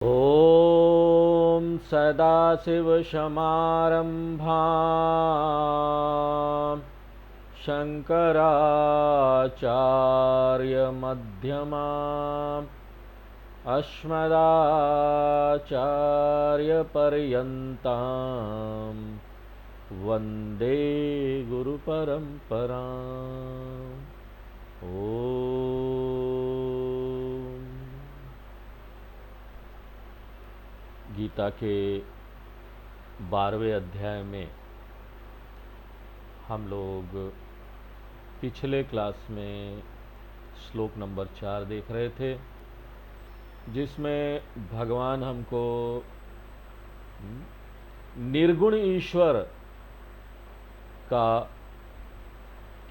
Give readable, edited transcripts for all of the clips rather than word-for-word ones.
ॐ सदाशिवसमारम्भां शङ्कराचार्यमध्यमाम् अस्मदाचार्यपर्यन्तां वन्दे गुरुपरम्पराम्। गीता के 12वें अध्याय में हम लोग पिछले क्लास में श्लोक नंबर 4 देख रहे थे, जिसमें भगवान हमको निर्गुण ईश्वर का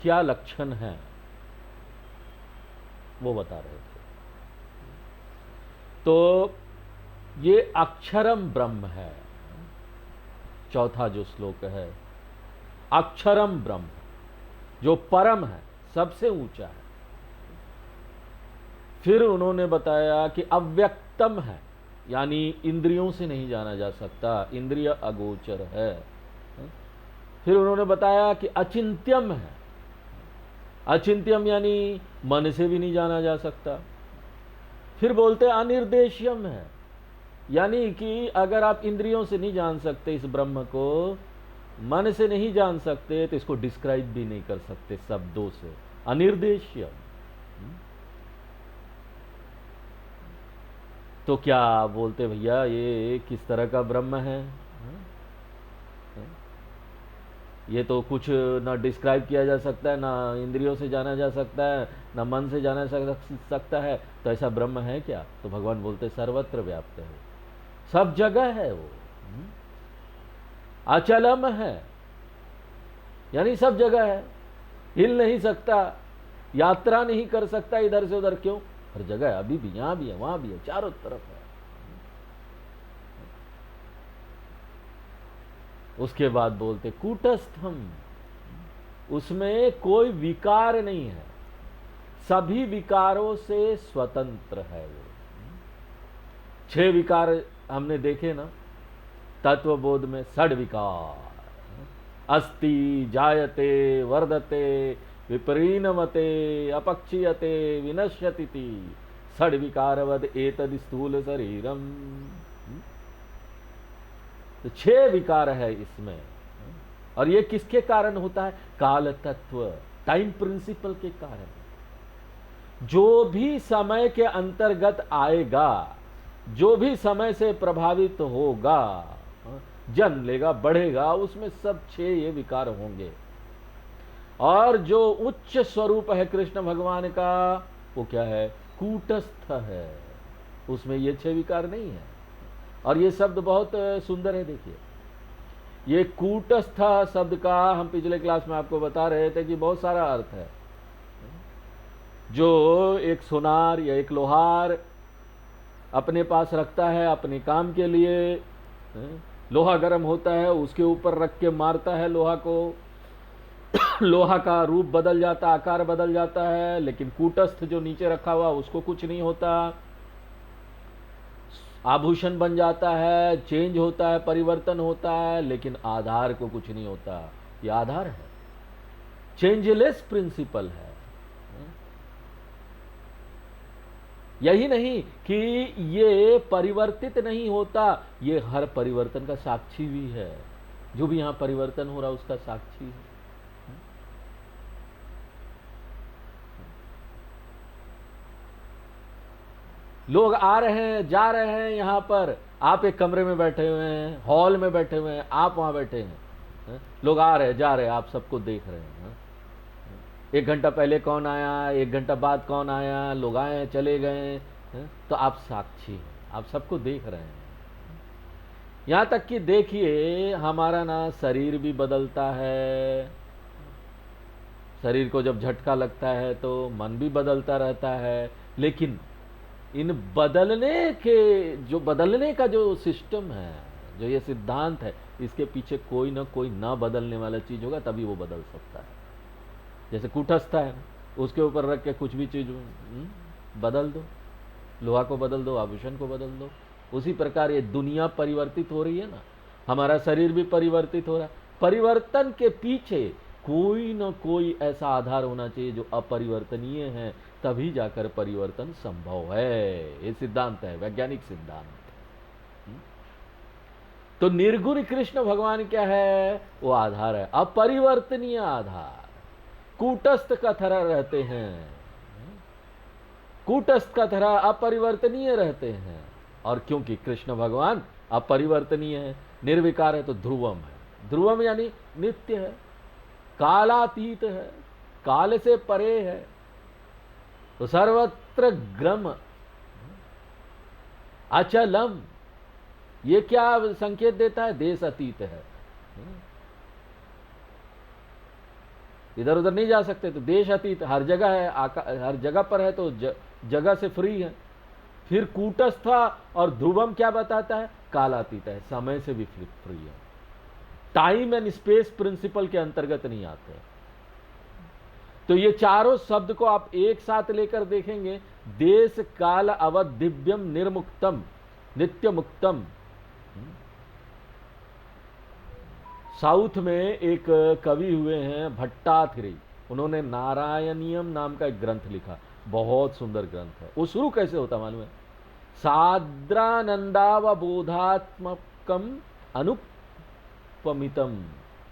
क्या लक्षण है वो बता रहे थे। तो ये अक्षरम ब्रह्म है, चौथा जो श्लोक है, अक्षरम ब्रह्म जो परम है, सबसे ऊंचा है। फिर उन्होंने बताया कि अव्यक्तम है, यानी इंद्रियों से नहीं जाना जा सकता, इंद्रिय अगोचर है। फिर उन्होंने बताया कि अचिंत्यम है, अचिंत्यम यानी मन से भी नहीं जाना जा सकता। फिर बोलते अनिर्देश्यम है, यानी कि अगर आप इंद्रियों से नहीं जान सकते इस ब्रह्म को, मन से नहीं जान सकते, तो इसको डिस्क्राइब भी नहीं कर सकते शब्दों से, अनिर्देश्य। तो क्या बोलते भैया ये किस तरह का ब्रह्म है? ये तो कुछ ना डिस्क्राइब किया जा सकता है, ना इंद्रियों से जाना जा सकता है, ना मन से जाना सकता है, तो ऐसा ब्रह्म है क्या? तो भगवान बोलते सर्वत्र व्याप्त है, सब जगह है वो, अचलम है, यानी सब जगह है, हिल नहीं सकता, यात्रा नहीं कर सकता इधर से उधर। क्यों? हर जगह है, अभी भी, यहां भी है, वहां भी है, चारों तरफ है। उसके बाद बोलते कूटस्थम, उसमें कोई विकार नहीं है, सभी विकारों से स्वतंत्र है वो। 6 विकार हमने देखे ना तत्वबोध में, षड विकार, अस्ति, जायते, वर्धते, विपरीणमते, अपक्षीयते, विनश्यति, षड विकारवद एतद स्थूल शरीरम। तो 6 विकार है इसमें, और ये किसके कारण होता है? काल तत्व, टाइम प्रिंसिपल के कारण। जो भी समय के अंतर्गत आएगा, जो भी समय से प्रभावित होगा, जन्म लेगा, बढ़ेगा, उसमें सब 6 ये विकार होंगे। और जो उच्च स्वरूप है कृष्ण भगवान का, वो क्या है? कूटस्थ है, उसमें ये 6 विकार नहीं है। और ये शब्द बहुत सुंदर है। देखिए, ये कूटस्थ शब्द का हम पिछले क्लास में आपको बता रहे थे कि बहुत सारा अर्थ है। जो एक सुनार या एक लोहार अपने पास रखता है अपने काम के लिए, लोहा गर्म होता है, उसके ऊपर रख के मारता है लोहा को, लोहा का रूप बदल जाता, आकार बदल जाता है, लेकिन कूटस्थ जो नीचे रखा हुआ उसको कुछ नहीं होता, आभूषण बन जाता है, चेंज होता है, परिवर्तन होता है, लेकिन आधार को कुछ नहीं होता। ये आधार है, चेंजलेस प्रिंसिपल है। यही नहीं कि ये परिवर्तित नहीं होता, ये हर परिवर्तन का साक्षी भी है। जो भी यहां परिवर्तन हो रहा है उसका साक्षी है। लोग आ रहे हैं, जा रहे हैं, यहां पर आप एक कमरे में बैठे हुए हैं, हॉल में बैठे हुए हैं, आप वहां बैठे हैं, लोग आ रहे हैं, जा रहे हैं, आप सबको देख रहे हैं। 1 घंटा पहले कौन आया, 1 घंटा बाद कौन आया, लोग आए चले गए, तो आप साक्षी हैं, आप सबको देख रहे हैं। यहां तक कि देखिए, हमारा ना शरीर भी बदलता है, शरीर को जब झटका लगता है तो मन भी बदलता रहता है, लेकिन इन बदलने का जो सिस्टम है, जो ये सिद्धांत है, इसके पीछे कोई ना कोई ना बदलने वाला चीज होगा, तभी वो बदल सकता है। जैसे कूटस्थ है, उसके ऊपर रख के कुछ भी चीज बदल दो, लोहा को बदल दो, आभूषण को बदल दो, उसी प्रकार ये दुनिया परिवर्तित हो रही है ना, हमारा शरीर भी परिवर्तित हो रहा है। परिवर्तन के पीछे कोई न कोई ऐसा आधार होना चाहिए जो अपरिवर्तनीय है, तभी जाकर परिवर्तन संभव है। ये सिद्धांत है, वैज्ञानिक सिद्धांत। तो निर्गुण कृष्ण भगवान क्या है? वो आधार है, अपरिवर्तनीय आधार। कूटस्थ का तरह रहते हैं, कूटस्थ का तरह अपरिवर्तनीय रहते हैं। और क्योंकि कृष्ण भगवान अपरिवर्तनीय है, निर्विकार है, तो ध्रुवम है। ध्रुवम यानी नित्य है, कालातीत है, काल से परे है, तो सर्वत्र ग्रम अचलम। ये क्या संकेत देता है? देश अतीत है, इधर उधर नहीं जा सकते, तो देश अतीत, हर जगह है, हर जगह पर है, तो जगह से फ्री है। फिर कूटस्थ और ध्रुवम क्या बताता है? कालातीत है, समय से भी फ्री है, टाइम एंड स्पेस प्रिंसिपल के अंतर्गत नहीं आते। तो ये चारों शब्द को आप एक साथ लेकर देखेंगे, देश काल अवध दिव्यम निर्मुक्तम नित्य मुक्तम। साउथ में एक कवि हुए हैं भट्टाथरी, उन्होंने नारायणीयम नाम का एक ग्रंथ लिखा, बहुत सुंदर ग्रंथ है। वो शुरू कैसे होता मालूम है? साद्रानंदावबोधात्मकम अनुपमितम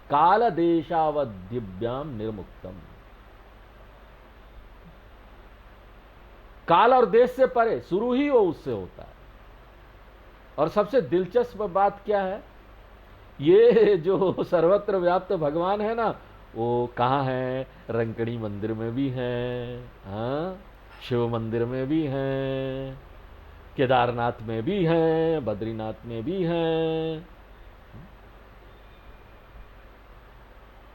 काल देशावधिभ्याम निर्मुक्तम। काल और देश से परे, शुरू ही वो उससे होता है। और सबसे दिलचस्प बात क्या है? ये जो सर्वत्र व्याप्त भगवान है ना, वो कहाँ है? रंकड़ी मंदिर में भी हैं, हाँ, शिव मंदिर में भी हैं, केदारनाथ में भी हैं, बद्रीनाथ में भी हैं।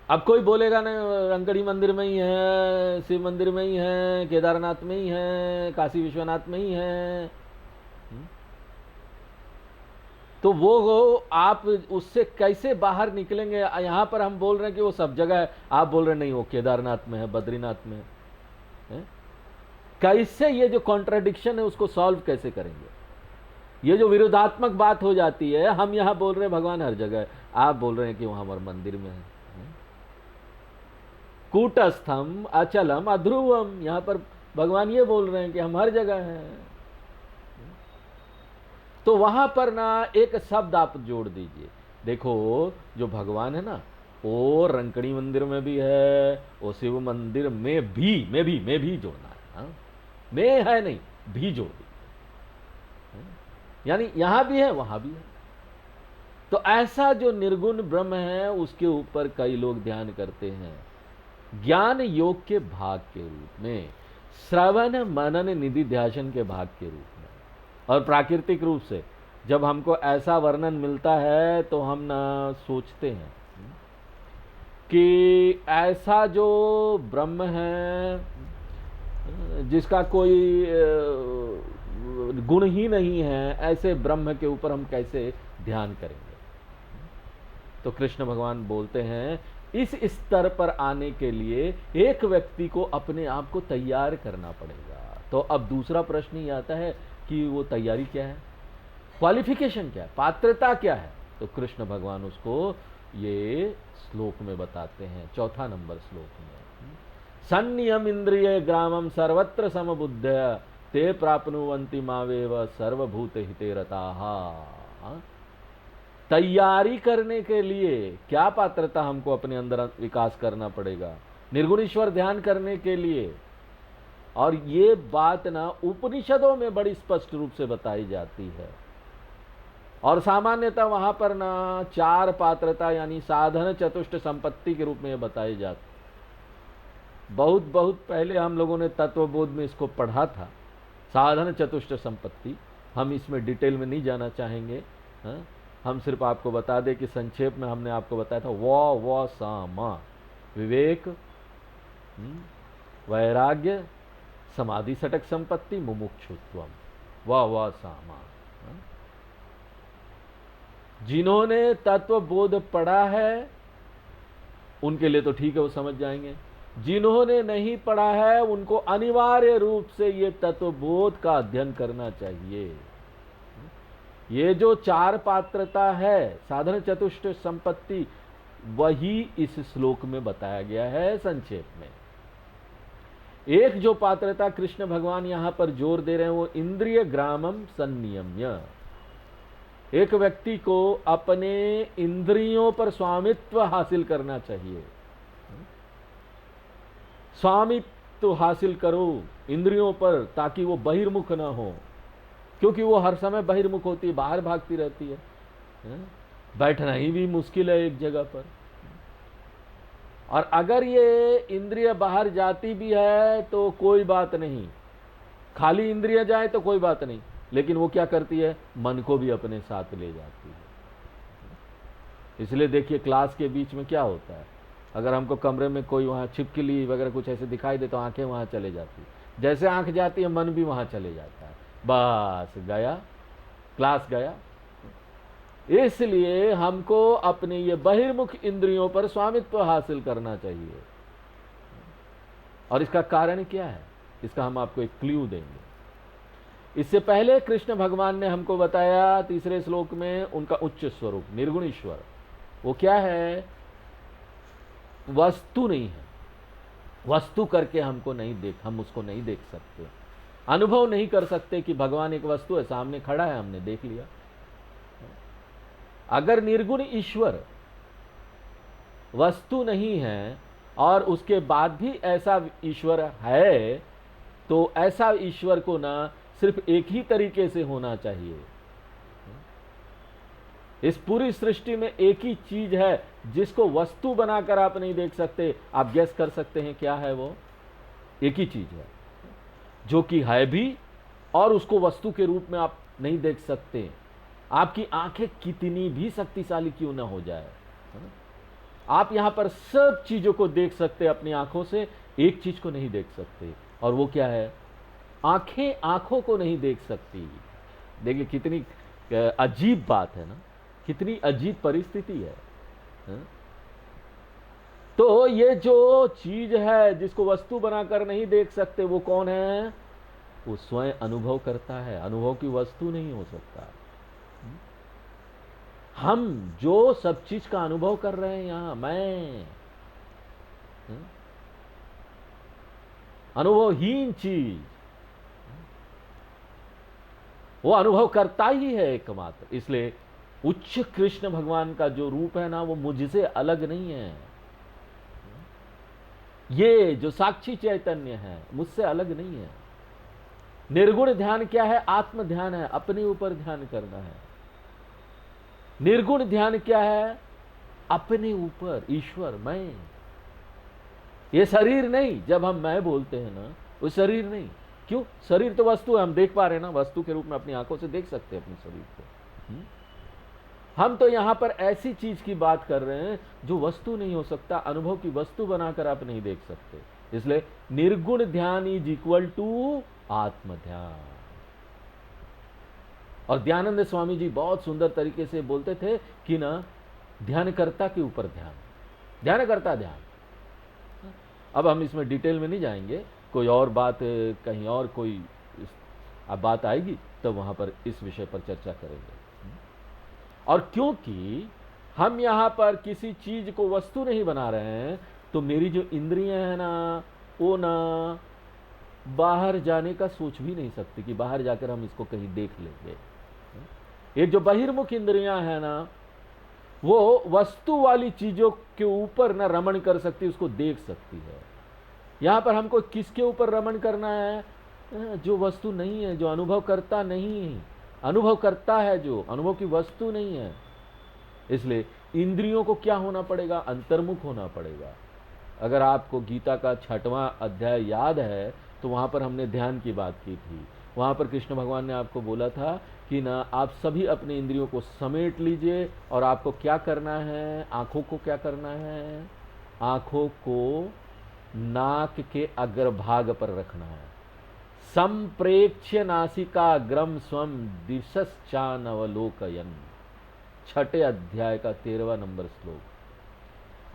अब कोई बोलेगा ना रंकड़ी मंदिर में ही है, शिव मंदिर में ही है, केदारनाथ में ही है, काशी विश्वनाथ में ही है, तो वो आप उससे कैसे बाहर निकलेंगे? यहां पर हम बोल रहे हैं कि वो सब जगह है, आप बोल रहे हैं नहीं वो केदारनाथ में है, बद्रीनाथ में है। कैसे ये जो कॉन्ट्राडिक्शन है उसको सॉल्व कैसे करेंगे? ये जो विरोधात्मक बात हो जाती है, हम यहां बोल रहे हैं भगवान हर जगह है, आप बोल रहे हैं कि वहां हमारे मंदिर में है। कूटस्थम अचलम अध्रुवम, यहां पर भगवान ये बोल रहे हैं कि हम हर जगह हैं। तो वहां पर ना एक शब्द आप जोड़ दीजिए। देखो जो भगवान है ना, वो रंकड़ी मंदिर में भी है, वो शिव मंदिर में भी जोड़ना है, हाँ? में है नहीं, भी जोड़ दीजिए, यानी यहां भी है वहां भी है। तो ऐसा जो निर्गुण ब्रह्म है उसके ऊपर कई लोग ध्यान करते हैं ज्ञान योग के भाग के रूप में, श्रवण मनन निधि ध्यान के भाग के रूप में। और प्राकृतिक रूप से जब हमको ऐसा वर्णन मिलता है तो हम ना सोचते हैं कि ऐसा जो ब्रह्म है जिसका कोई गुण ही नहीं है, ऐसे ब्रह्म के ऊपर हम कैसे ध्यान करेंगे? तो कृष्ण भगवान बोलते हैं इस स्तर पर आने के लिए एक व्यक्ति को अपने आप को तैयार करना पड़ेगा। तो अब दूसरा प्रश्न ही आता है कि वो तैयारी क्या है, क्वालिफिकेशन क्या है, पात्रता क्या है? तो कृष्ण भगवान उसको ये श्लोक में बताते हैं, चौथा नंबर श्लोक में। संयम इंद्रिय ग्रामम सर्वत्र समबुद्धया ते प्राप्नुवन्ति मावेव सर्वभूत हिते रताः। तैयारी करने के लिए क्या पात्रता हमको अपने अंदर विकास करना पड़ेगा? निर्गुणेश्वर ध्यान करने के लिए। और ये बात ना उपनिषदों में बड़ी स्पष्ट रूप से बताई जाती है। और सामान्यतः वहां पर ना 4 पात्रता यानी साधन चतुष्ट संपत्ति के रूप में बताई जाती। बहुत पहले हम लोगों ने तत्वबोध में इसको पढ़ा था, साधन चतुष्ट संपत्ति। हम इसमें डिटेल में नहीं जाना चाहेंगे, हाँ? हम सिर्फ आपको बता दें कि संक्षेप में हमने आपको बताया था व सामा, विवेक, वैराग्य, समाधि सटक संपत्ति, मुमुक्षुत्वम, व सामा। जिन्होंने तत्वबोध पढ़ा है उनके लिए तो ठीक है, वो समझ जाएंगे। जिन्होंने नहीं पढ़ा है उनको अनिवार्य रूप से ये तत्वबोध का अध्ययन करना चाहिए। ये जो 4 पात्रता है साधन चतुष्ट संपत्ति, वही इस श्लोक में बताया गया है संक्षेप में। एक जो पात्रता कृष्ण भगवान यहां पर जोर दे रहे हैं वो इंद्रिय ग्रामम संनियम्य, एक व्यक्ति को अपने इंद्रियों पर स्वामित्व हासिल करना चाहिए। स्वामित्व हासिल करो इंद्रियों पर ताकि वो बहिर्मुख ना हो, क्योंकि वो हर समय बहिर्मुख होती है, बाहर भागती रहती है। बैठना ही भी मुश्किल है एक जगह पर। और अगर ये इंद्रिय बाहर जाती भी है तो कोई बात नहीं, खाली इंद्रिय जाए तो कोई बात नहीं, लेकिन वो क्या करती है, मन को भी अपने साथ ले जाती है। इसलिए देखिए क्लास के बीच में क्या होता है, अगर हमको कमरे में कोई वहाँ छिपकली वगैरह कुछ ऐसे दिखाई दे तो आंखें वहाँ चले जाती है, जैसे आंख जाती है मन भी वहाँ चले जाता है, बस गया, क्लास गया। इसलिए हमको अपने ये बहिर्मुख इंद्रियों पर स्वामित्व हासिल करना चाहिए। और इसका कारण क्या है, इसका हम आपको एक क्लू देंगे। इससे पहले कृष्ण भगवान ने हमको बताया तीसरे श्लोक में उनका उच्च स्वरूप निर्गुण ईश्वर, वो क्या है, वस्तु नहीं है। वस्तु करके हमको नहीं हम उसको नहीं देख सकते, अनुभव नहीं कर सकते कि भगवान एक वस्तु है, सामने खड़ा है, हमने देख लिया। अगर निर्गुण ईश्वर वस्तु नहीं है और उसके बाद भी ऐसा ईश्वर है, तो ऐसा ईश्वर को ना सिर्फ एक ही तरीके से होना चाहिए। इस पूरी सृष्टि में एक ही चीज है जिसको वस्तु बनाकर आप नहीं देख सकते। आप गेस कर सकते हैं क्या है वो? एक ही चीज है जो कि है भी और उसको वस्तु के रूप में आप नहीं देख सकते। आपकी आंखें कितनी भी शक्तिशाली क्यों ना हो जाए, आप यहां पर सब चीजों को देख सकते अपनी आंखों से, एक चीज को नहीं देख सकते, और वो क्या है? आंखें आंखों को नहीं देख सकती। देखिए कितनी अजीब बात है ना, कितनी अजीब परिस्थिति है। तो ये जो चीज है जिसको वस्तु बनाकर नहीं देख सकते, वो कौन है? वो स्वयं अनुभव करता है, अनुभव की वस्तु नहीं हो सकता। हम जो सब चीज का अनुभव कर रहे हैं यहां, मैं अनुभवहीन चीज, वो अनुभव करता ही है एकमात्र। इसलिए उच्च कृष्ण भगवान का जो रूप है ना, वो मुझसे अलग नहीं है। ये जो साक्षी चैतन्य है मुझसे अलग नहीं है। निर्गुण ध्यान क्या है? आत्म ध्यान है, अपने ऊपर ध्यान करना है। निर्गुण ध्यान क्या है? अपने ऊपर, ईश्वर, मैं। ये शरीर नहीं, जब हम मैं बोलते हैं ना, वो शरीर नहीं। क्यों? शरीर तो वस्तु है, हम देख पा रहे हैं ना, वस्तु के रूप में अपनी आंखों से देख सकते हैं अपने शरीर को। हम तो यहां पर ऐसी चीज की बात कर रहे हैं जो वस्तु नहीं हो सकता, अनुभव की वस्तु बनाकर आप नहीं देख सकते। इसलिए निर्गुण ध्यान इज इक्वल टू आत्म ध्यान। और दयानंद स्वामी जी बहुत सुंदर तरीके से बोलते थे कि ना, ध्यानकर्ता के ऊपर ध्यान, ध्यानकर्ता ध्यान। अब हम इसमें डिटेल में नहीं जाएंगे, कोई और बात कहीं और कोई बात आएगी तो वहां पर इस विषय पर चर्चा करेंगे। और क्योंकि हम यहां पर किसी चीज को वस्तु नहीं बना रहे हैं, तो मेरी जो इंद्रियां हैं ना, वो ना बाहर जाने का सोच भी नहीं सकती कि बाहर जाकर हम इसको कहीं देख लेंगे। ये जो बहिर्मुख इंद्रियां हैं ना, वो वस्तु वाली चीजों के ऊपर ना रमण कर सकती, उसको देख सकती है। यहां पर हमको किसके ऊपर रमण करना है? जो वस्तु नहीं है, जो अनुभव करता नहीं है, अनुभव करता है जो अनुभव की वस्तु नहीं है। इसलिए इंद्रियों को क्या होना पड़ेगा? अंतर्मुख होना पड़ेगा। अगर आपको गीता का 6वां अध्याय याद है तो वहां पर हमने ध्यान की बात की थी। वहां पर कृष्ण भगवान ने आपको बोला था कि ना, आप सभी अपने इंद्रियों को समेट लीजिए और आपको क्या करना है? आंखों को क्या करना है? आंखों को नाक के अग्रभाग पर रखना है। संप्रेक्ष्य नासिकाग्रम स्वम दिशश्चानवलोकयन्, 6 अध्याय का 13वां नंबर श्लोक।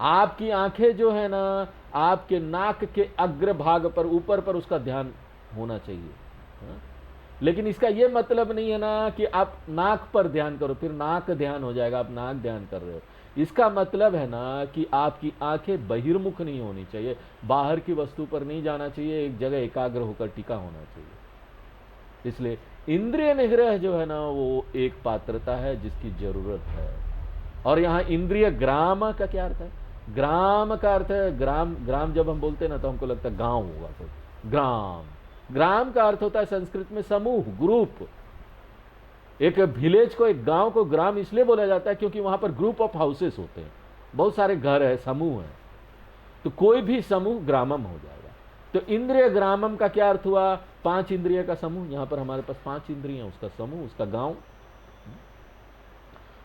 आपकी आंखें जो है ना, आपके नाक के अग्रभाग पर, ऊपर पर उसका ध्यान होना चाहिए। लेकिन इसका ये मतलब नहीं है ना कि आप नाक पर ध्यान करो, फिर नाक ध्यान हो जाएगा, आप नाक ध्यान कर रहे हो। इसका मतलब है ना कि आपकी आंखें बहिर्मुख नहीं होनी चाहिए, बाहर की वस्तु पर नहीं जाना चाहिए, एक जगह एकाग्र होकर टिका होना चाहिए। इसलिए इंद्रिय निग्रह जो है ना वो एक पात्रता है जिसकी जरूरत है। और यहाँ इंद्रिय ग्राम का क्या अर्थ है? ग्राम का अर्थ है, ग्राम, ग्राम जब हम बोलते हैं ना तो हमको लगता है गांव होगा, तो ग्राम, ग्राम का अर्थ होता है संस्कृत में समूह, ग्रुप। एक विलेज को, एक गांव को ग्राम इसलिए बोला जाता है क्योंकि वहां पर ग्रुप ऑफ हाउसेस होते हैं, बहुत सारे घर है, समूह है, तो कोई भी समूह ग्रामम हो जाएगा। तो इंद्रिय ग्रामम का क्या अर्थ हुआ? 5 इंद्रिय का समूह। यहां पर हमारे पास 5 इंद्रिय, उसका समूह, उसका गांव।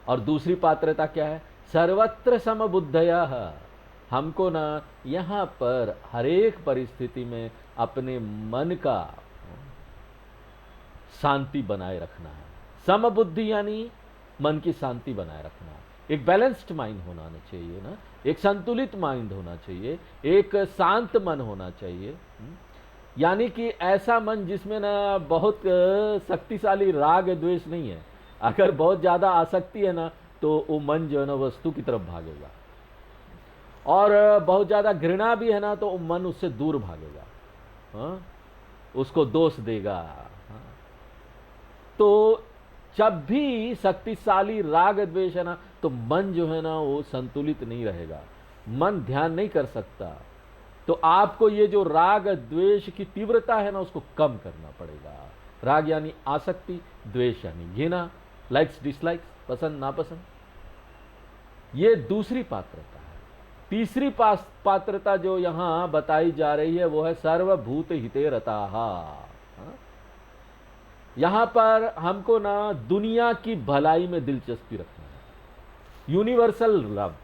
और दूसरी पात्रता क्या है? सर्वत्र समबुद्धया। हमको ना यहां पर हरेक परिस्थिति में अपने मन का शांति बनाए रखना है। समबुद्धि यानी मन की शांति बनाए रखना है। एक बैलेंस्ड माइंड होना चाहिए ना, एक संतुलित माइंड होना चाहिए, एक शांत मन होना चाहिए। यानी कि ऐसा मन जिसमें ना बहुत शक्तिशाली राग द्वेष नहीं है। अगर बहुत ज्यादा आसक्ति है ना तो वो मन जो है ना वस्तु की तरफ भागेगा, और बहुत ज्यादा घृणा भी है ना तो वो मन उससे दूर भागेगा, हाँ? उसको दोष देगा। हाँ? तो जब भी शक्तिशाली राग द्वेष है ना तो मन जो है ना वो संतुलित नहीं रहेगा, मन ध्यान नहीं कर सकता। तो आपको ये जो राग द्वेष की तीव्रता है ना उसको कम करना पड़ेगा। राग यानी आसक्ति, द्वेष यानी घृणा, लाइक्स डिसलाइक्स, पसंद नापसंद। ये दूसरी पात्रता है। तीसरी पात्रता जो यहां बताई जा रही है वो है सर्वभूत हिते रताः। यहां पर हमको ना दुनिया की भलाई में दिलचस्पी रखना है, यूनिवर्सल लव।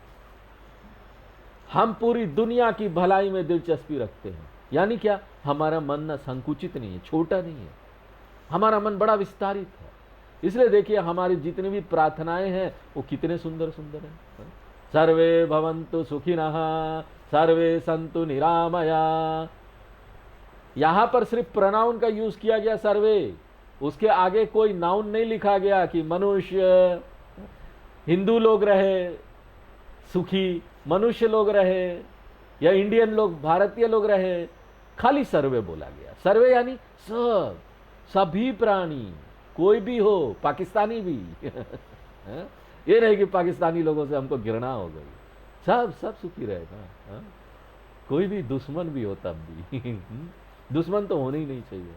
हम पूरी दुनिया की भलाई में दिलचस्पी रखते हैं। यानी क्या? हमारा मन ना संकुचित नहीं है, छोटा नहीं है, हमारा मन बड़ा विस्तारित है। इसलिए देखिए हमारी जितनी भी प्रार्थनाएं हैं वो कितने सुंदर सुंदर हैं। सर्वे भवन्तु सुखिनः, सर्वे सन्तु निरामया। यहां पर सिर्फ प्रोनाउन का यूज किया गया सर्वे, उसके आगे कोई नाउन नहीं लिखा गया कि मनुष्य, हिंदू लोग रहे सुखी, मनुष्य लोग रहे, या इंडियन लोग, भारतीय लोग रहे, खाली सर्वे बोला गया। सर्वे यानी सब, सभी प्राणी, कोई भी हो, पाकिस्तानी भी ये नहीं कि पाकिस्तानी लोगों से हमको घृणा हो गई, सब सब सुखी रहेगा। कोई भी दुश्मन भी हो तब भी दुश्मन तो होने ही नहीं चाहिए।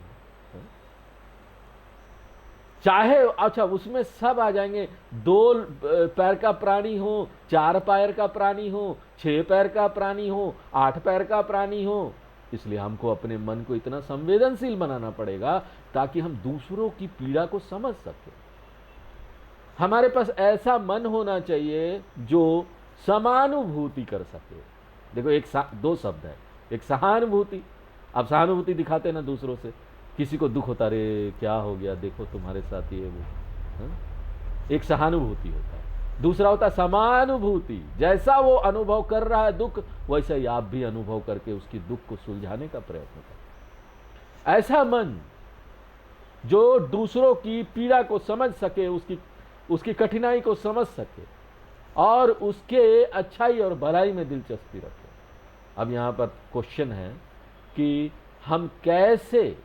चाहे अच्छा उसमें सब आ जाएंगे, 2 पैर का प्राणी हो, 4 पैर का प्राणी हो, 6 पैर का प्राणी हो, 8 पैर का प्राणी हो। इसलिए हमको अपने मन को इतना संवेदनशील बनाना पड़ेगा ताकि हम दूसरों की पीड़ा को समझ सके। हमारे पास ऐसा मन होना चाहिए जो समानुभूति कर सके। देखो 2 शब्द है, एक सहानुभूति। आप सहानुभूति दिखाते हैं ना दूसरों से, किसी को दुख होता, रे क्या हो गया, देखो तुम्हारे साथ ये वो, एक सहानुभूति होता है। दूसरा होता है समानुभूति, जैसा वो अनुभव कर रहा है दुख, वैसा ही आप भी अनुभव करके उसकी दुख को सुलझाने का प्रयत्न करें। ऐसा मन जो दूसरों की पीड़ा को समझ सके, उसकी कठिनाई को समझ सके और उसके अच्छाई और भलाई में दिलचस्पी रखे। अब यहां पर क्वेश्चन है कि हम कैसे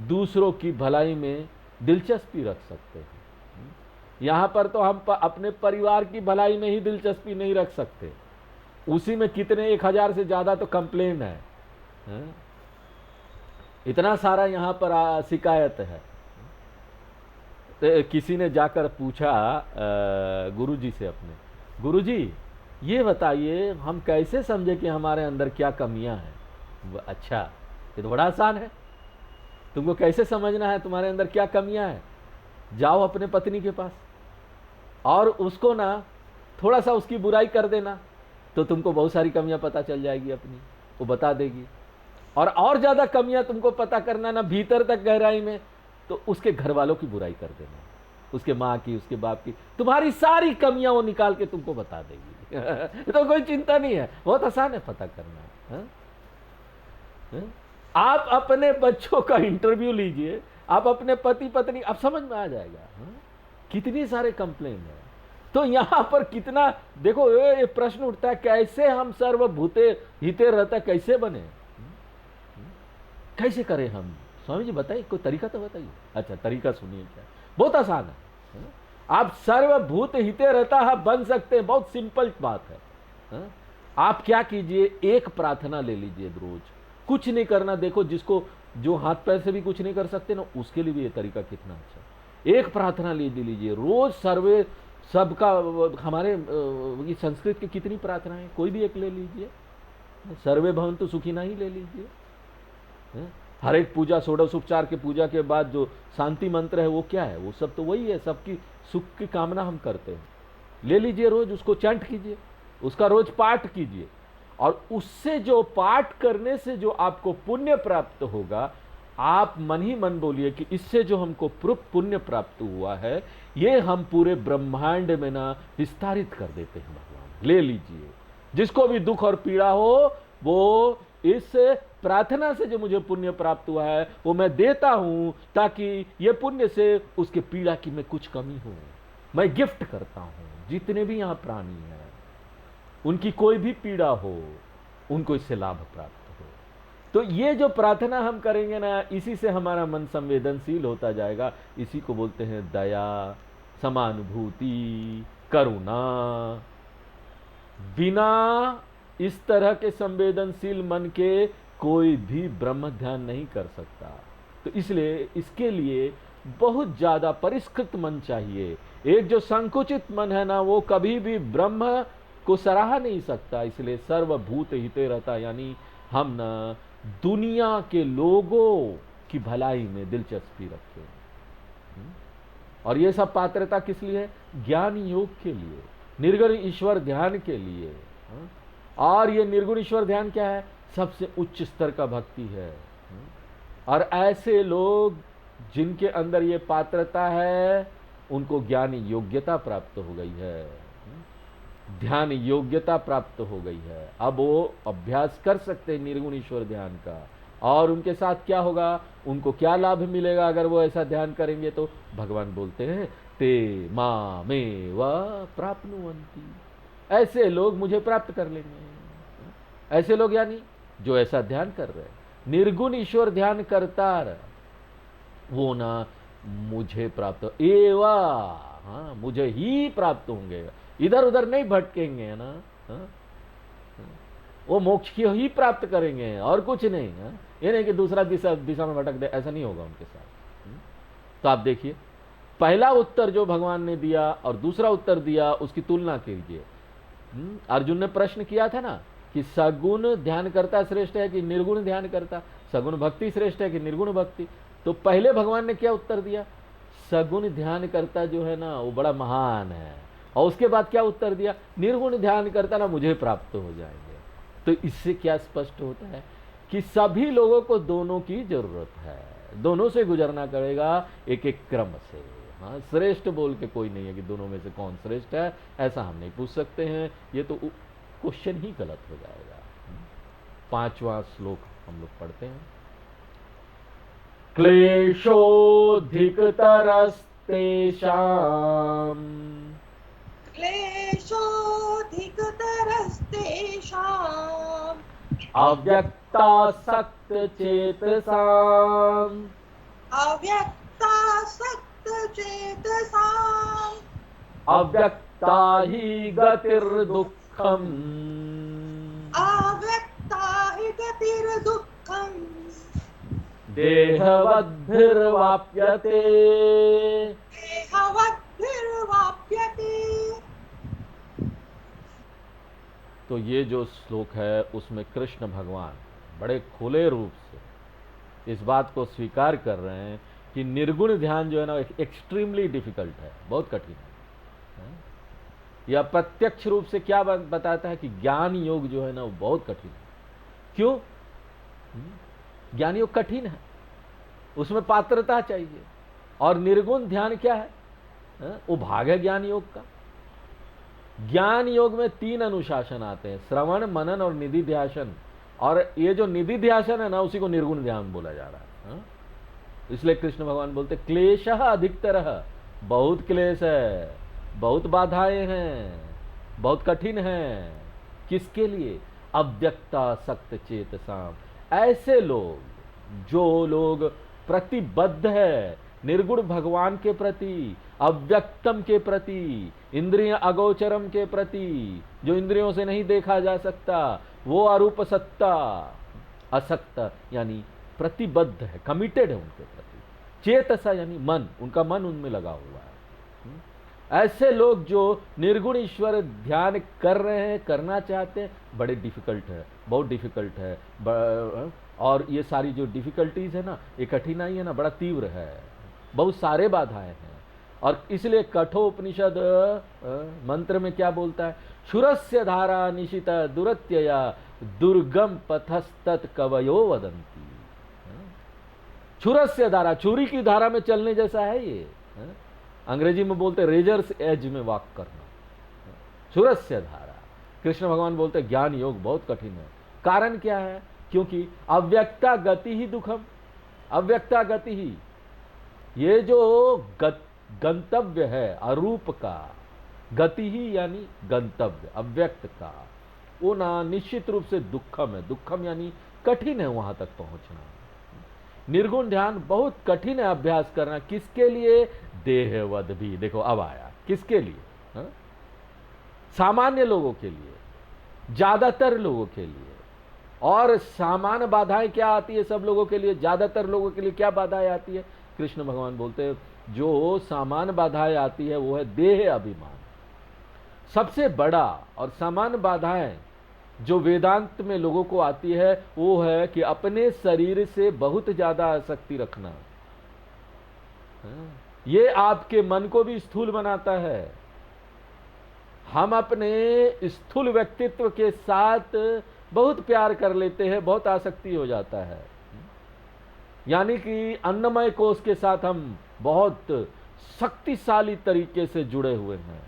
दूसरों की भलाई में दिलचस्पी रख सकते हैं। यहां पर तो हम अपने परिवार की भलाई में ही दिलचस्पी नहीं रख सकते, उसी में कितने 1000 से ज्यादा तो कंप्लेन है, इतना सारा यहां पर शिकायत है। तो किसी ने जाकर पूछा गुरुजी से अपने, गुरुजी ये बताइए हम कैसे समझे कि हमारे अंदर क्या कमियां हैं। अच्छा ये तो बड़ा आसान है, तुमको कैसे समझना है तुम्हारे अंदर क्या कमियां हैं? जाओ अपने पत्नी के पास और उसको ना थोड़ा सा उसकी बुराई कर देना, तो तुमको बहुत सारी कमियां पता चल जाएगी अपनी, वो बता देगी। और ज्यादा कमियां तुमको पता करना ना भीतर तक गहराई में, तो उसके घर वालों की बुराई कर देना, उसके माँ की, उसके बाप की, तुम्हारी सारी कमियां वो निकाल के तुमको बता देगी तो कोई चिंता नहीं है, बहुत आसान है पता करना। आप अपने बच्चों का इंटरव्यू लीजिए, आप अपने पति पत्नी, अब समझ में आ जाएगा कितनी सारे कंप्लेन है। तो यहां पर कितना देखो, ये प्रश्न उठता है कैसे हम सर्वभूते हिते रहता कैसे बने, कैसे करें हम? स्वामी जी बताइए, कोई तरीका तो बताइए। अच्छा तरीका सुनिए, क्या बहुत आसान है। आप सर्वभूत हिते रहता है बन सकते हैं, बहुत सिंपल बात है। आप क्या कीजिए, एक प्रार्थना ले लीजिए रोज, कुछ नहीं करना। देखो जिसको जो हाथ पैर से भी कुछ नहीं कर सकते ना, उसके लिए भी ये तरीका कितना अच्छा। एक प्रार्थना ले लीजिए रोज, सर्वे सबका। हमारे ये संस्कृत की कितनी प्रार्थनाएं, कोई भी एक ले लीजिए। सर्वे भवन्तु सुखिना ही ले लीजिए। हर एक पूजा, षोडश उपचार के पूजा के बाद जो शांति मंत्र है वो क्या है, वो सब तो वही है, सबकी सुख की कामना हम करते हैं। ले लीजिए रोज, उसको चैंट कीजिए, उसका रोज पाठ कीजिए, और उससे जो पाठ करने से जो आपको पुण्य प्राप्त होगा, आप मन ही मन बोलिए कि इससे जो हमको पुण्य प्राप्त हुआ है, ये हम पूरे ब्रह्मांड में ना विस्तारित कर देते हैं भगवान। ले लीजिए, जिसको भी दुख और पीड़ा हो, वो इस प्रार्थना से जो मुझे पुण्य प्राप्त हुआ है वो मैं देता हूं, ताकि ये पुण्य से उसके पीड़ा की मैं कुछ कमी हो, मैं गिफ्ट करता हूं। जितने भी यहाँ प्राणी हैं, उनकी कोई भी पीड़ा हो, उनको इससे लाभ प्राप्त हो। तो ये जो प्रार्थना हम करेंगे ना, इसी से हमारा मन संवेदनशील होता जाएगा। इसी को बोलते हैं दया, समानुभूति, करुणा। बिना इस तरह के संवेदनशील मन के कोई भी ब्रह्म ध्यान नहीं कर सकता। तो इसलिए इसके लिए बहुत ज्यादा परिष्कृत मन चाहिए। एक जो संकुचित मन है ना, वो कभी भी ब्रह्म को सराहा नहीं सकता। इसलिए सर्वभूत हिते रहता, यानी हम ना दुनिया के लोगों की भलाई में दिलचस्पी रखें। और ये सब पात्रता किस लिए है? ज्ञान योग के लिए, निर्गुण ईश्वर ध्यान के लिए। और ये निर्गुण ईश्वर ध्यान क्या है? सबसे उच्च स्तर का भक्ति है। और ऐसे लोग जिनके अंदर ये पात्रता है, उनको ज्ञान योग्यता प्राप्त हो गई है, ध्यान योग्यता प्राप्त हो गई है। अब वो अभ्यास कर सकते हैं निर्गुण ईश्वर ध्यान का। और उनके साथ क्या होगा, उनको क्या लाभ मिलेगा अगर वो ऐसा ध्यान करेंगे? तो भगवान बोलते हैं ते मामेव प्राप्नुवन्ति, ऐसे लोग मुझे प्राप्त कर लेंगे। ऐसे लोग यानी जो ऐसा ध्यान कर रहे हैं, निर्गुण ईश्वर ध्यान करता रहे, वो ना मुझे प्राप्त एवा, हाँ मुझे ही प्राप्त होंगे, इधर उधर नहीं भटकेंगे ना। वो मोक्ष की ही प्राप्त करेंगे और कुछ नहीं। ये नहीं कि दूसरा दिशा में भटक दे, ऐसा नहीं होगा उनके साथ। तो आप देखिए, पहला उत्तर जो भगवान ने दिया और दूसरा उत्तर दिया, उसकी तुलना कीजिए। अर्जुन ने प्रश्न किया था ना कि सगुण ध्यान करता श्रेष्ठ है कि निर्गुण ध्यान करता, सगुण भक्ति श्रेष्ठ है कि निर्गुण भक्ति? तो पहले भगवान ने क्या उत्तर दिया? सगुण ध्यान करता जो है ना, वो बड़ा महान है। और उसके बाद क्या उत्तर दिया? निर्गुण ध्यान करता ना मुझे प्राप्त हो जाएंगे। तो इससे क्या स्पष्ट होता है कि सभी लोगों को दोनों की जरूरत है, दोनों से गुजरना पड़ेगा, एक एक क्रम से। हाँ, श्रेष्ठ बोल के कोई नहीं है कि दोनों में से कौन श्रेष्ठ है, ऐसा हम नहीं पूछ सकते हैं। ये तो क्वेश्चन ही गलत हो जाएगा। 5वां श्लोक हम लोग पढ़ते हैं। क्लेशोऽधिकतरस्तेषाम् अव्यक्तासक्तचेतसाम् अव्यक्ता हि गतिर्दुःखम् देहवद्भिर्वाप्यते। तो ये जो श्लोक है उसमें कृष्ण भगवान बड़े खुले रूप से इस बात को स्वीकार कर रहे हैं कि निर्गुण ध्यान जो है ना एक्सट्रीमली डिफिकल्ट है, बहुत कठिन है। यह प्रत्यक्ष रूप से क्या बताता है कि ज्ञान योग जो है ना वो बहुत कठिन है। क्यों? ज्ञान योग कठिन है, उसमें पात्रता चाहिए। और निर्गुण ध्यान क्या है? वो भाग है ज्ञान योग का। ज्ञान योग में 3 अनुशासन आते हैं, श्रवण, मनन और निधिध्यासन। और ये जो निधिध्यासन है ना, उसी को निर्गुण ध्यान बोला जा रहा है। इसलिए कृष्ण भगवान बोलते क्लेशः अधिकतरः, बहुत क्लेश है, बहुत बाधाएं हैं, बहुत कठिन है। किसके लिए? अव्यक्तासक्त चेतसाम, ऐसे लोग जो लोग प्रतिबद्ध है निर्गुण भगवान के प्रति, अव्यक्तम के प्रति, इंद्रिय अगोचरम के प्रति, जो इंद्रियों से नहीं देखा जा सकता, वो अरूप सत्ता, असक्त यानी प्रतिबद्ध है, कमिटेड है उनके प्रति। चेतसा यानी मन, उनका मन उनमें लगा हुआ है। ऐसे लोग जो निर्गुण ईश्वर ध्यान कर रहे हैं, करना चाहते हैं, बड़े डिफिकल्ट है, बहुत डिफिकल्ट है। और ये सारी जो डिफिकल्टीज है ना, ये कठिनाई है ना, बड़ा तीव्र है, बहुत सारे बाधाएं हैं। और इसलिए कठोपनिषद मंत्र में क्या बोलता है? क्षुरस्य धारा निशित दुरत्यया दुर्गम पथस्तत् कवयो वदंती। क्षुरस्य धारा, छुरी की धारा में चलने जैसा है ये। अंग्रेजी में बोलते रेजर्स एज में वॉक करना, क्षुरस्य धारा। कृष्ण भगवान बोलते ज्ञान योग बहुत कठिन है। कारण क्या है? क्योंकि अव्यक्ता गति ही दुखम, अव्यक्ता गति ही, ये जो गंतव्य है अरूप का, गति ही यानी गंतव्य अव्यक्त का, वो ना निश्चित रूप से दुखम है। दुखम यानी कठिन है वहां तक पहुंचना। निर्गुण ध्यान बहुत कठिन है अभ्यास करना। किसके लिए? देहवद भी। देखो अब आया, किसके लिए? हा? सामान्य लोगों के लिए, ज्यादातर लोगों के लिए। और सामान्य बाधाएं क्या आती है सब लोगों के लिए? ज्यादातर लोगों के लिए क्या बाधाएं आती है? कृष्ण भगवान बोलते हैं जो सामान्य बाधाएं आती है वो है देह अभिमान। सबसे बड़ा और सामान्य बाधाएं जो वेदांत में लोगों को आती है वो है कि अपने शरीर से बहुत ज्यादा आसक्ति रखना। ये आपके मन को भी स्थूल बनाता है। हम अपने स्थूल व्यक्तित्व के साथ बहुत प्यार कर लेते हैं, बहुत आसक्ति हो जाता है। यानी कि अन्नमय कोश के साथ हम बहुत शक्तिशाली तरीके से जुड़े हुए हैं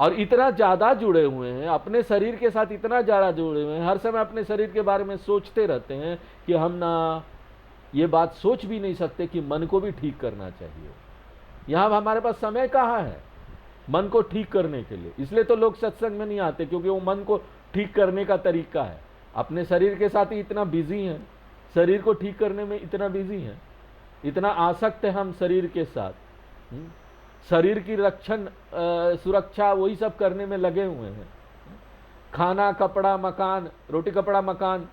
और इतना ज्यादा जुड़े हुए हैं, अपने शरीर के साथ इतना ज्यादा जुड़े हुए हैं, हर समय अपने शरीर के बारे में सोचते रहते हैं कि हम ना ये बात सोच भी नहीं सकते कि मन को भी ठीक करना चाहिए। यहां हमारे पास समय कहाँ है मन को ठीक करने के लिए? इसलिए तो लोग सत्संग में नहीं आते, क्योंकि वो मन को ठीक करने का तरीका है। अपने शरीर के साथ ही इतना बिजी हैं, शरीर को ठीक करने में इतना बिजी हैं, इतना आसक्त है हम शरीर के साथ। शरीर की रक्षण सुरक्षा वही सब करने में लगे हुए हैं। खाना, कपड़ा, मकान, रोटी कपड़ा मकान।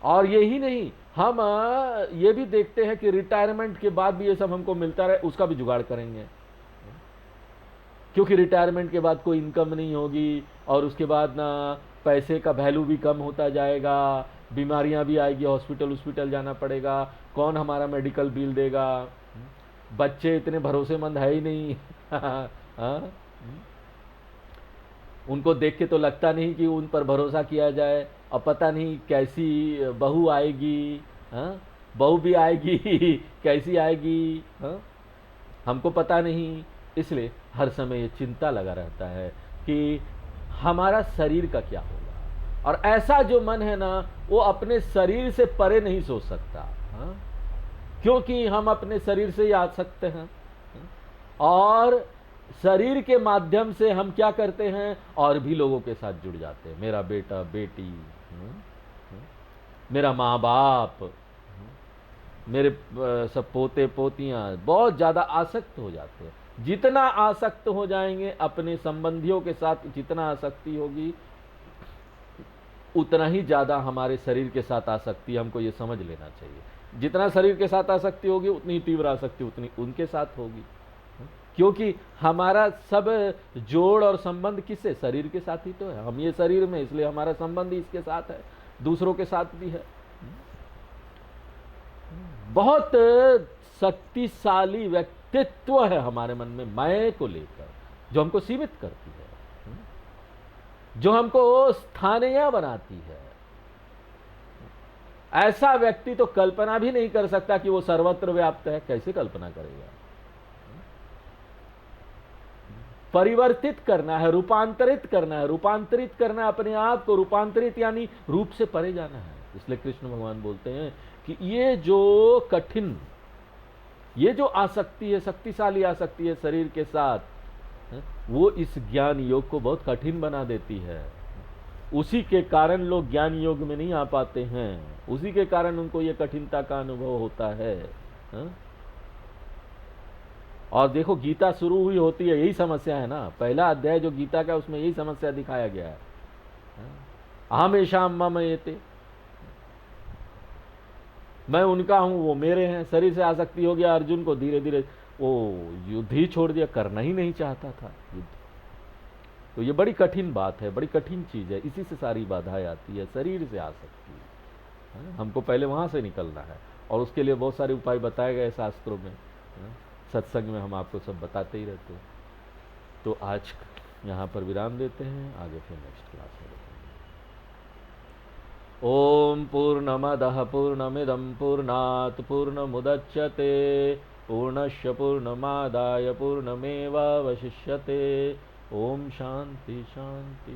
और यही नहीं, हम ये भी देखते हैं कि रिटायरमेंट के बाद भी ये सब हमको मिलता रहे, उसका भी जुगाड़ करेंगे, क्योंकि रिटायरमेंट के बाद कोई इनकम नहीं होगी और उसके बाद ना पैसे का वैल्यू भी कम होता जाएगा, बीमारियां भी आएगी, हॉस्पिटल जाना पड़ेगा, कौन हमारा मेडिकल बिल देगा, बच्चे इतने भरोसेमंद है ही नहीं उनको देख के तो लगता नहीं कि उन पर भरोसा किया जाए, और पता नहीं कैसी बहू आएगी, बहू भी आएगी कैसी आएगी, हमको पता नहीं। इसलिए हर समय ये चिंता लगा रहता है कि हमारा शरीर का क्या होगा। और ऐसा जो मन है ना, वो अपने शरीर से परे नहीं सोच सकता, क्योंकि हम अपने शरीर से ही आसक्त हैं और शरीर के माध्यम से हम क्या करते हैं, और भी लोगों के साथ जुड़ जाते हैं। मेरा बेटा बेटी, मेरा माँ बाप, मेरे सब पोते पोतियां, बहुत ज्यादा आसक्त हो जाते हैं। जितना आसक्त हो जाएंगे अपने संबंधियों के साथ, जितना आसक्ति होगी उतना ही ज्यादा हमारे शरीर के साथ आसक्ति, हमको ये समझ लेना चाहिए। जितना शरीर के साथ आसक्ति होगी उतनी तीव्र आसक्ति उतनी उनके साथ होगी, क्योंकि हमारा सब जोड़ और संबंध किससे? शरीर के साथ ही तो है। हम ये शरीर में, इसलिए हमारा संबंध ही इसके साथ है, दूसरों के साथ भी है। बहुत शक्तिशाली व्यक्तित्व है हमारे मन में मैं को लेकर, जो हमको सीमित करती है, जो हमको स्थानीय बनाती है। ऐसा व्यक्ति तो कल्पना भी नहीं कर सकता कि वो सर्वत्र व्याप्त है। कैसे कल्पना करेगा? परिवर्तित करना है, रूपांतरित करना है। रूपांतरित करना है अपने आप को, रूपांतरित यानी रूप से परे जाना है। इसलिए कृष्ण भगवान बोलते हैं कि ये जो कठिन, ये जो आसक्ति है, शक्तिशाली आसक्ति है शरीर के साथ, वो इस ज्ञान योग को बहुत कठिन बना देती है। उसी के कारण लोग ज्ञान योग में नहीं आ पाते हैं, उसी के कारण उनको ये कठिनता का अनुभव होता है। और देखो गीता शुरू हुई होती है, यही समस्या है ना। पहला अध्याय जो गीता का, उसमें यही समस्या दिखाया गया है। अहमेशाम मम एते, मैं उनका हूं, वो मेरे हैं। शरीर से आसक्ति हो गया अर्जुन को, धीरे धीरे वो युद्ध ही छोड़ दिया, करना ही नहीं चाहता था युद्ध। तो ये बड़ी कठिन बात है, बड़ी कठिन चीज है। इसी से सारी बाधाएं आती है, शरीर से आसक्ति है। हमको पहले वहां से निकलना है, और उसके लिए बहुत सारे उपाय बताए गए शास्त्रों में, सत्संग में हम आपको सब बताते ही रहते हैं। तो आज यहाँ पर विराम देते हैं, आगे फिर नेक्स्ट क्लास में देखेंगे। ओम पूर्णमदः पूर्णमिदं पूर्णात् पूर्णमुदच्यते पूर्णस्य पूर्णमादाय पूर्णमेवावशिष्यते। ओम शांति शांति।